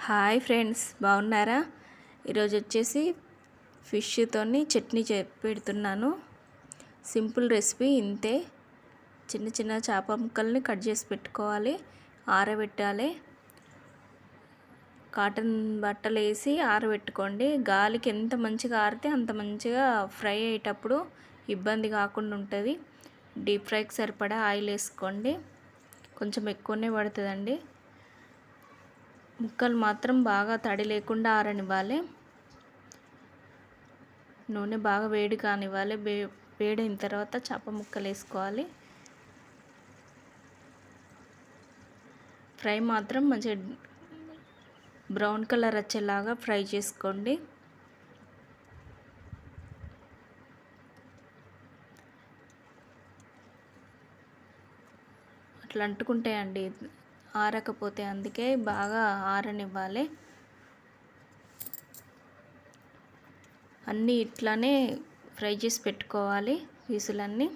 Hi friends, బాగున్నారా? ఈరోజు వచ్చేసి ఫిష్తోని చట్నీ పెడుతున్నాను. సింపుల్ రెసిపీ ఇంతే. చిన్న చిన్న చేప ముక్కల్ని కట్ చేసి పెట్టుకోవాలి, ఆరబెట్టాలి. కాటన్ బట్టలు వేసి ఆరబెట్టుకోండి. గాలికి ఎంత మంచిగా ఆరితే అంత మంచిగా ఫ్రై అయ్యేటప్పుడు ఇబ్బంది కాకుండా ఉంటుంది. డీప్ ఫ్రైకి సరిపడా ఆయిల్ వేసుకోండి, కొంచెం ఎక్కువనే పడుతుందండి. ముక్కలు మాత్రం బాగా తడి లేకుండా ఆరనివ్వాలి. నూనె బాగా వేడి కానివ్వాలి. వేడైన తర్వాత చేప ముక్కలు వేసుకోవాలి. ఫ్రై మాత్రం మంచిగా బ్రౌన్ కలర్ వచ్చేలాగా ఫ్రై చేసుకోండి. అట్లా అంటుకుంటాయండి ఆరకపోతే, అందుకే బాగా ఆరనివ్వాలి. అన్నీ ఇట్లానే ఫ్రై చేసి పెట్టుకోవాలి. పీసులన్నీ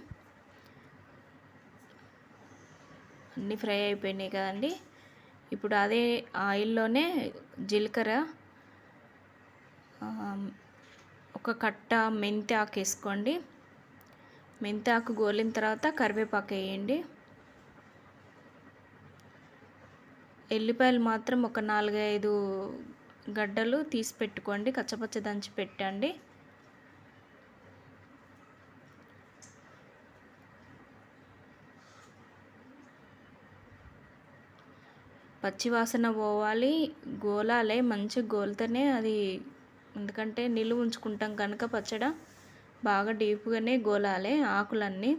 అన్నీ ఫ్రై అయిపోయినాయి కదండి. ఇప్పుడు అదే ఆయిల్లోనే జీలకర్ర, ఒక కట్ట మెంతి ఆకు వేసుకోండి. మెంతి ఆకు గోలిన తర్వాత కరివేపాకు వేయండి. ఎల్లిపాయలు మాత్రం ఒక 4-5 గడ్డలు తీసి పెట్టుకోండి, కచ్చపచ్చ దంచి పెట్టండి. పచ్చివాసన పోవాలి, గోలాలే, మంచిగా గోలితేనే అది. ఎందుకంటే నిలువ ఉంచుకుంటాం కనుక పచ్చడి బాగా డీప్గానే గోలాలి. ఆకులన్నీ,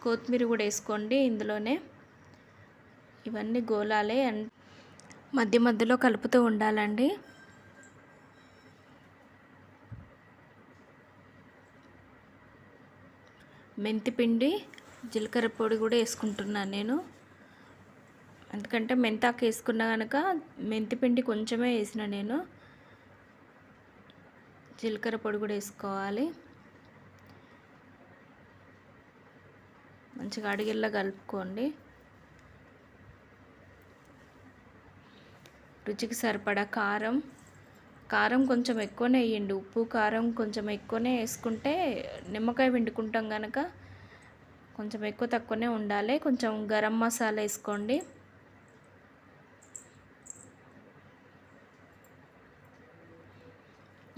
కొత్తిమీర కూడా వేసుకోండి ఇందులోనే. ఇవన్నీ గోలాలి, మధ్య మధ్యలో కలుపుతూ ఉండాలండి. మెంతి పిండి, జీలకర్ర పొడి కూడా వేసుకుంటున్నాను నేను. ఎందుకంటే మెంతాకు వేసుకున్నా కనుక మెంతి పిండి కొంచెమే వేసిన నేను. జీలకర్ర పొడి కూడా వేసుకోవాలి. మంచిగా అడిగేలా కలుపుకోండి. రుచికి సరిపడా కారం కొంచెం ఎక్కువనే వేయండి. ఉప్పు కారం కొంచెం ఎక్కువనే వేసుకుంటే, నిమ్మకాయ పిండుకుంటాం కనుక కొంచెం ఎక్కువ తక్కువనే ఉండాలి. కొంచెం గరం మసాలా వేసుకోండి.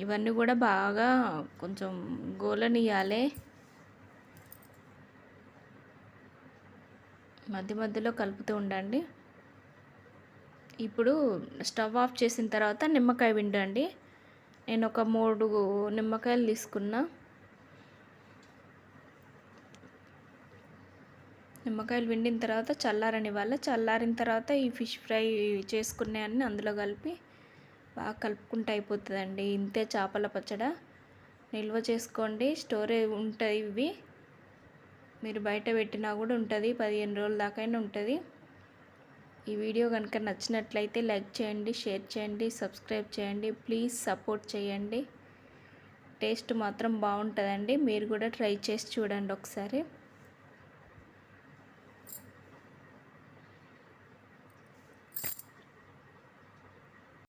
ఇవన్నీ కూడా బాగా కొంచెం గోలనియాలి. మధ్య మధ్యలో కలుపుతూ ఉండండి. ఇప్పుడు స్టవ్ ఆఫ్ చేసిన తర్వాత నిమ్మకాయ పిండండి. నేను ఒక 3 నిమ్మకాయలు తీసుకున్నా. నిమ్మకాయలు పిండిన తర్వాత చల్లారనివ్వాలి. చల్లారిన తర్వాత ఈ ఫిష్ ఫ్రై చేసుకున్నాయన్ని అందులో కలిపి బాగా కలుపుకుంటే అయిపోతుందండి. ఇంతే చేపల పచ్చడి. నిల్వ చేసుకోండి, స్టోరేజ్ ఉంటాయి ఇవి. మీరు బయట పెట్టినా కూడా ఉంటుంది, 15 రోజుల దాకైనా ఉంటుంది. ఈ వీడియో కనుక నచ్చినట్లయితే లైక్ చేయండి, షేర్ చేయండి, సబ్స్క్రైబ్ చేయండి. ప్లీజ్ సపోర్ట్ చేయండి. టేస్ట్ మాత్రం బాగుంటుందండి. మీరు కూడా ట్రై చేసి చూడండి ఒకసారి.